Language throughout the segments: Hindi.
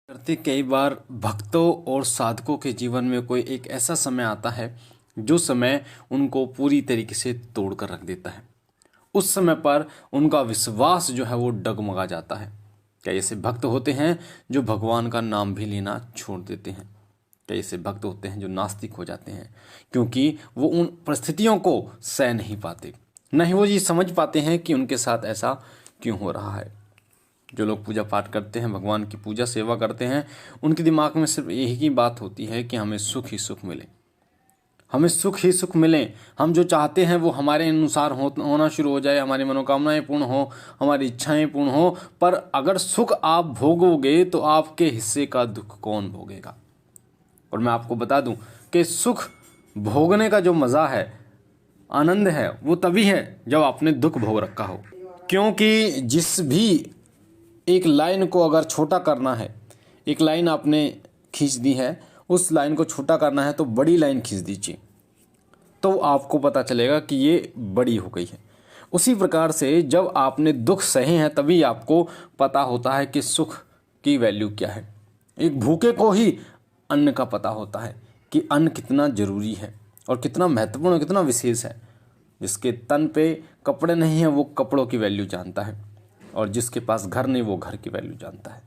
करते कई बार भक्तों और साधकों के जीवन में कोई एक ऐसा समय आता है जो समय उनको पूरी तरीके से तोड़ कर रख देता है। उस समय पर उनका विश्वास जो है वो डगमगा जाता है। कई ऐसे भक्त होते हैं जो भगवान का नाम भी लेना छोड़ देते हैं। कई ऐसे भक्त होते हैं जो नास्तिक हो जाते हैं क्योंकि वो उन परिस्थितियों को सह नहीं पाते, न ही वो ये समझ पाते हैं कि उनके साथ ऐसा क्यों हो रहा है। जो लोग पूजा पाठ करते हैं, भगवान की पूजा सेवा करते हैं, उनके दिमाग में सिर्फ यही की बात होती है कि हमें सुख ही सुख मिले, हमें सुख ही सुख मिले। हम जो चाहते हैं वो हमारे अनुसार होना शुरू हो जाए, हमारी मनोकामनाएं पूर्ण हो, हमारी इच्छाएं पूर्ण हो। पर अगर सुख आप भोगोगे तो आपके हिस्से का दुख कौन भोगेगा। और मैं आपको बता दूं कि सुख भोगने का जो मज़ा है, आनंद है, वो तभी है जब आपने दुख भोग रखा हो। क्योंकि जिस भी एक लाइन को अगर छोटा करना है, एक लाइन आपने खींच दी है, उस लाइन को छोटा करना है तो बड़ी लाइन खींच दीजिए, तो आपको पता चलेगा कि ये बड़ी हो गई है। उसी प्रकार से जब आपने दुख सहे हैं तभी आपको पता होता है कि सुख की वैल्यू क्या है। एक भूखे को ही अन्न का पता होता है कि अन्न कितना जरूरी है और कितना महत्वपूर्ण और कितना विशेष है। जिसके तन पे कपड़े नहीं हैं वो कपड़ों की वैल्यू जानता है, और जिसके पास घर नहीं वो घर की वैल्यू जानता है।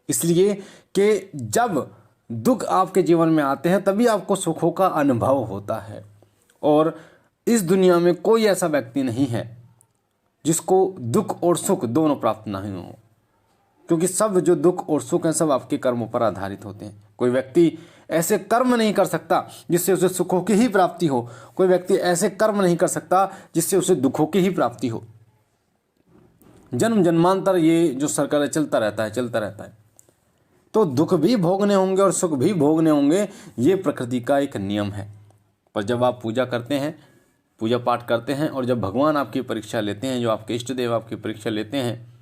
इसलिए कि जब दुख आपके जीवन में आते हैं तभी आपको सुखों का अनुभव होता है। और इस दुनिया में कोई ऐसा व्यक्ति नहीं है जिसको दुख और सुख दोनों प्राप्त नहीं हो, क्योंकि सब जो दुख और सुख हैं सब आपके कर्मों पर आधारित होते हैं। कोई व्यक्ति ऐसे कर्म नहीं कर सकता जिससे उसे सुखों की ही प्राप्ति हो, कोई व्यक्ति ऐसे कर्म नहीं कर सकता जिससे उसे दुखों की ही प्राप्ति हो। जन्म जन्मांतर ये जो सर्कल है चलता रहता है, चलता रहता है। तो दुख भी भोगने होंगे और सुख भी भोगने होंगे, ये प्रकृति का एक नियम है। पर जब आप पूजा करते हैं, पूजा पाठ करते हैं, और जब भगवान आपकी परीक्षा लेते हैं, जो आपके इष्ट देव आपकी परीक्षा लेते हैं,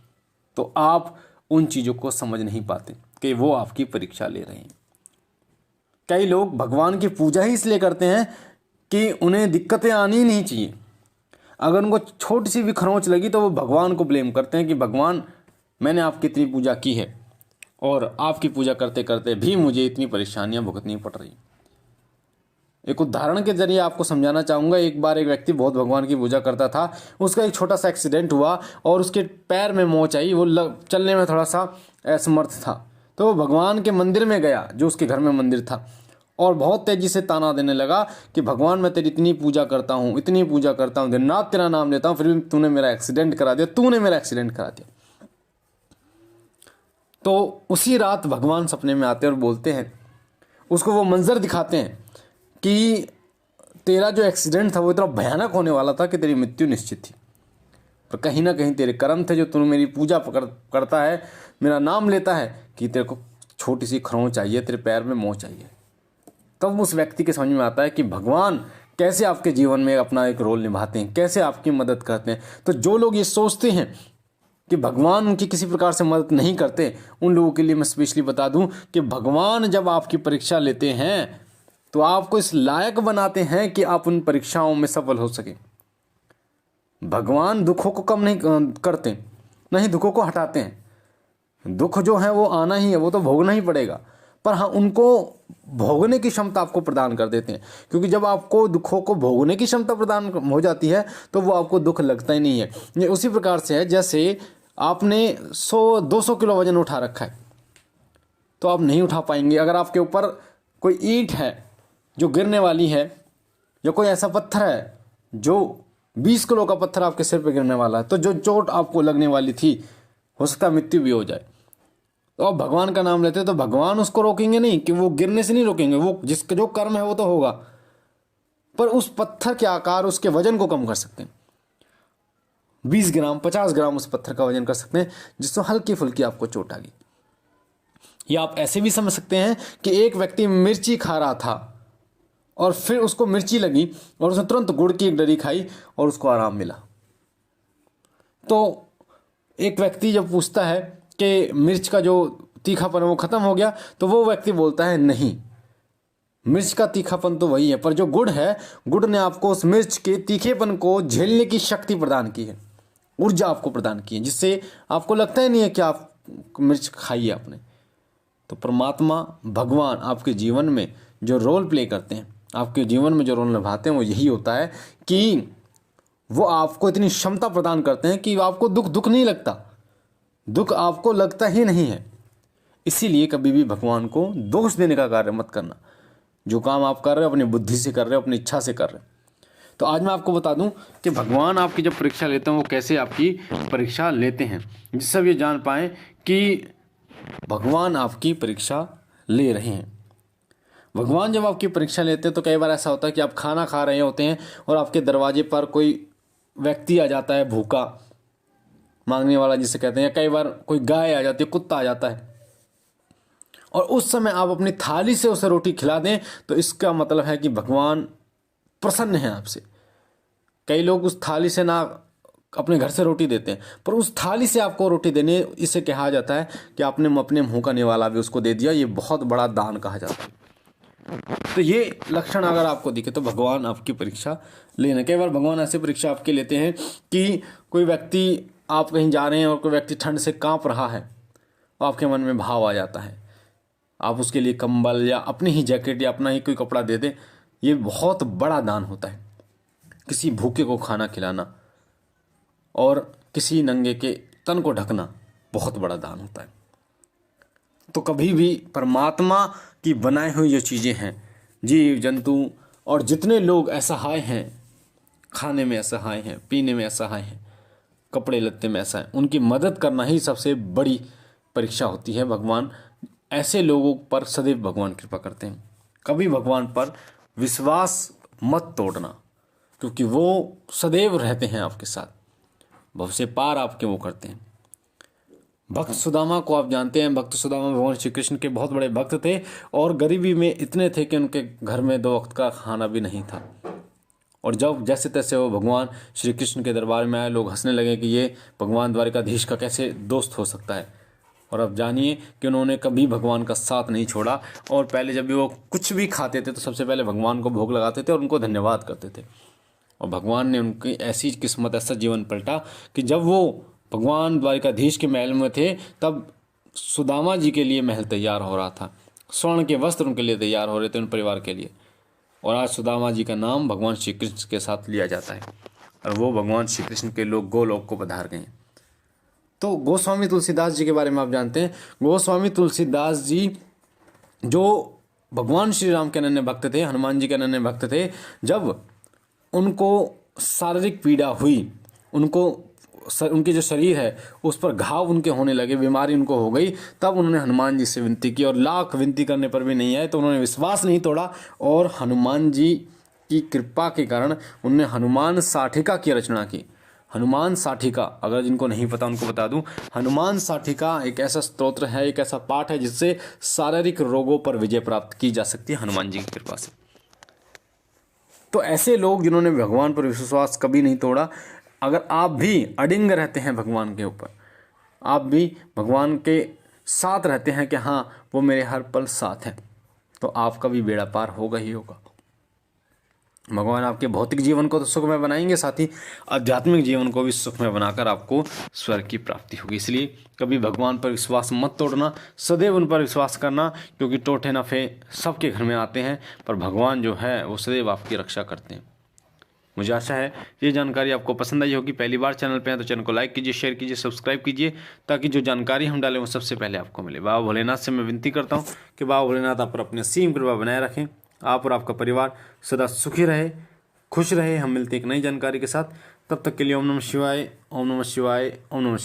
तो आप उन चीज़ों को समझ नहीं पाते कि वो आपकी परीक्षा ले रहे हैं। कई लोग भगवान की पूजा ही इसलिए करते हैं कि उन्हें दिक्कतें आनी ही नहीं चाहिए। अगर उनको छोटी सी भी खरोंच लगी तो वो भगवान को ब्लेम करते हैं कि भगवान मैंने आपकी इतनी पूजा की है और आपकी पूजा करते करते भी मुझे इतनी परेशानियां भुगतनी पड़ रही। एक उदाहरण के जरिए आपको समझाना चाहूँगा। एक बार एक व्यक्ति बहुत भगवान की पूजा करता था, उसका एक छोटा सा एक्सीडेंट हुआ और उसके पैर में मोच आई, वो चलने में थोड़ा सा असमर्थ था। तो वो भगवान के मंदिर में गया, जो उसके घर में मंदिर था, और बहुत तेजी से ताना देने लगा कि भगवान मैं तेरी इतनी पूजा करता हूँ, इतनी पूजा करता हूँ, दिन रात तेरा नाम लेता हूँ, फिर भी तूने मेरा एक्सीडेंट करा दिया, तूने मेरा एक्सीडेंट करा दिया। तो उसी रात भगवान सपने में आते और बोलते हैं, उसको वो मंजर दिखाते हैं कि तेरा जो एक्सीडेंट था वो इतना भयानक होने वाला था कि तेरी मृत्यु निश्चित थी, पर कहीं ना कहीं तेरे कर्म थे जो तूने मेरी पूजा करता है, मेरा नाम लेता है, कि तेरे को छोटी सी खरोंच चाहिए, तेरे पैर में मोच चाहिए। तब उस व्यक्ति के समझ में आता है कि भगवान कैसे आपके जीवन में अपना एक रोल निभाते हैं, कैसे आपकी मदद करते हैं। तो जो लोग ये सोचते हैं कि भगवान उनकी किसी प्रकार से मदद नहीं करते, उन लोगों के लिए मैं स्पेशली बता दूं कि भगवान जब आपकी परीक्षा लेते हैं तो आपको इस लायक बनाते हैं कि आप उन परीक्षाओं में सफल हो सके। भगवान दुखों को कम नहीं करते, नहीं दुखों को हटाते हैं। दुख जो है वो आना ही है, वो तो भोगना ही पड़ेगा, पर हाँ उनको भोगने की क्षमता आपको प्रदान कर देते हैं। क्योंकि जब आपको दुखों को भोगने की क्षमता प्रदान हो जाती है तो वो आपको दुख लगता ही नहीं है। ये उसी प्रकार से है जैसे आपने 100-200 किलो वजन उठा रखा है तो आप नहीं उठा पाएंगे। अगर आपके ऊपर कोई ईंट है जो गिरने वाली है, या कोई ऐसा पत्थर है जो 20 किलो का पत्थर आपके सिर पे गिरने वाला है, तो जो चोट आपको लगने वाली थी हो सकता है मृत्यु भी हो जाए। तो आप भगवान का नाम लेते हैं तो भगवान उसको रोकेंगे नहीं, कि वो गिरने से नहीं रोकेंगे, वो जिसका जो कर्म है वो तो होगा, पर उस पत्थर के आकार, उसके वजन को कम कर सकते हैं। 20 ग्राम 50 ग्राम उस पत्थर का वजन कर सकते हैं, जिससे हल्की फुल्की आपको चोट आ गई। या आप ऐसे भी समझ सकते हैं कि एक व्यक्ति मिर्ची खा रहा था और फिर उसको मिर्ची लगी और उसने तुरंत गुड़ की एक डरी खाई और उसको आराम मिला। तो एक व्यक्ति जब पूछता है कि मिर्च का जो तीखापन है वो खत्म हो गया, तो वो व्यक्ति बोलता है नहीं, मिर्च का तीखापन तो वही है, पर जो गुड़ है, गुड़ ने आपको उस मिर्च के तीखेपन को झेलने की शक्ति प्रदान की है, ऊर्जा आपको प्रदान की है, जिससे आपको लगता ही नहीं है कि आप मिर्च खाई है आपने। तो परमात्मा भगवान आपके जीवन में जो रोल प्ले करते हैं, आपके जीवन में जो रोल निभाते हैं, वो यही होता है कि वो आपको इतनी क्षमता प्रदान करते हैं कि आपको दुख नहीं लगता, दुख आपको लगता ही नहीं है। इसीलिए कभी भी भगवान को दोष देने का कार्य मत करना। जो काम आप कर रहे हो अपनी बुद्धि से कर रहे हो, अपनी इच्छा से कर रहे हो। तो आज मैं आपको बता दूं कि भगवान आपकी जब परीक्षा लेते हैं वो कैसे आपकी परीक्षा लेते हैं, जिससे आप ये जान पाएँ कि भगवान आपकी परीक्षा ले रहे हैं। भगवान जब आपकी परीक्षा लेते हैं तो कई बार ऐसा होता है कि आप खाना खा रहे होते हैं और आपके दरवाजे पर कोई व्यक्ति आ जाता है, भूखा मांगने वाला जिसे कहते हैं, या कई बार कोई गाय आ जाती है, कुत्ता आ जाता है, और उस समय आप अपनी थाली से उसे रोटी खिला दें तो इसका मतलब है कि भगवान प्रसन्न हैं आपसे। कई लोग उस थाली से ना अपने घर से रोटी देते हैं, पर उस थाली से आपको रोटी देने, इसे कहा जाता है कि आपने अपने मुंह का निवाला भी उसको दे दिया। ये बहुत बड़ा दान कहा जाता है। तो ये लक्षण अगर आपको दिखे तो भगवान आपकी परीक्षा लेना। कई बार भगवान ऐसे परीक्षा आपके लेते हैं कि कोई व्यक्ति, आप कहीं जा रहे हैं और कोई व्यक्ति ठंड से कांप रहा है, तो आपके मन में भाव आ जाता है, आप उसके लिए कंबल या अपनी ही जैकेट या अपना ही कोई कपड़ा दे दें। ये बहुत बड़ा दान होता है। किसी भूखे को खाना खिलाना और किसी नंगे के तन को ढकना बहुत बड़ा दान होता है। तो कभी भी परमात्मा की बनाई हुई जो चीज़ें हैं, जीव जंतु और जितने लोग असहाय हैं, खाने में असहाय हैं, पीने में असहाय हैं, कपड़े लत्ते में असहाय, उनकी मदद करना ही सबसे बड़ी परीक्षा होती है। भगवान ऐसे लोगों पर सदैव भगवान कृपा करते हैं। कभी भगवान पर विश्वास मत तोड़ना, क्योंकि वो सदैव रहते हैं आपके साथ, भव से पार आपके वो करते हैं। भक्त सुदामा को आप जानते हैं। भक्त सुदामा भगवान श्री कृष्ण के बहुत बड़े भक्त थे और गरीबी में इतने थे कि उनके घर में 2 वक्त का खाना भी नहीं था। और जब जैसे तैसे वो भगवान श्री कृष्ण के दरबार में आए, लोग हंसने लगे कि ये भगवान द्वारिकाधीश का कैसे दोस्त हो सकता है। और अब जानिए कि उन्होंने कभी भगवान का साथ नहीं छोड़ा, और पहले जब भी वो कुछ भी खाते थे तो सबसे पहले भगवान को भोग लगाते थे और उनको धन्यवाद करते थे। और भगवान ने उनकी ऐसी किस्मत, ऐसा जीवन पलटा कि जब वो भगवान द्वारिकाधीश के महल में थे तब सुदामा जी के लिए महल तैयार हो रहा था, स्वर्ण के वस्त्र उनके लिए तैयार हो रहे थे, उन परिवार के लिए। और आज सुदामा जी का नाम भगवान श्री कृष्ण के साथ लिया जाता है और वो भगवान श्री कृष्ण के लोग गोलोक को पधार गए। तो गोस्वामी तुलसीदास जी के बारे में आप जानते हैं। गोस्वामी तुलसीदास जी जो भगवान श्री राम के अनन्य भक्त थे, हनुमान जी के अनन्य भक्त थे, जब उनको शारीरिक पीड़ा हुई, उनके जो शरीर है उस पर घाव उनके होने लगे, बीमारी उनको हो गई, तब उन्होंने हनुमान जी से विनती की और लाख विनती करने पर भी नहीं आए, तो उन्होंने विश्वास नहीं तोड़ा और हनुमान जी की कृपा के कारण उन्होंने हनुमान साठिका की रचना की। हनुमान साठिका, अगर जिनको नहीं पता उनको बता दूं, हनुमान साठिका एक ऐसा स्तोत्र है, एक ऐसा पाठ है जिससे शारीरिक रोगों पर विजय प्राप्त की जा सकती है हनुमान जी की कृपा से। तो ऐसे लोग जिन्होंने भगवान पर विश्वास कभी नहीं तोड़ा, अगर आप भी अडिंग रहते हैं भगवान के ऊपर, आप भी भगवान के साथ रहते हैं कि हाँ वो मेरे हर पल साथ हैं, तो आपका भी बेड़ा पार होगा ही होगा। भगवान आपके भौतिक जीवन को तो सुखमय बनाएंगे, साथ ही आध्यात्मिक जीवन को भी सुखमय बनाकर आपको स्वर्ग की प्राप्ति होगी। इसलिए कभी भगवान पर विश्वास मत तोड़ना, सदैव उन पर विश्वास करना, क्योंकि टोटे नफे सबके घर में आते हैं, पर भगवान जो है वो सदैव आपकी रक्षा करते हैं। मुझे आशा है ये जानकारी आपको पसंद आई होगी। पहली बार चैनल पे हैं तो चैनल को लाइक कीजिए, शेयर कीजिए, सब्सक्राइब कीजिए, ताकि जो जानकारी हम डालें वो सबसे पहले आपको मिले। बाबा भोलेनाथ से मैं विनती करता हूँ कि बाबा भोलेनाथ आप पर अपनी असीम कृपा बनाए रखें, आप और आपका परिवार सदा सुखी रहे, खुश रहे। हम मिलते हैं एक नई जानकारी के साथ, तब तक के लिए ओम नमः शिवाय, ओम नमः शिवाय, ओम नमः शिवाय।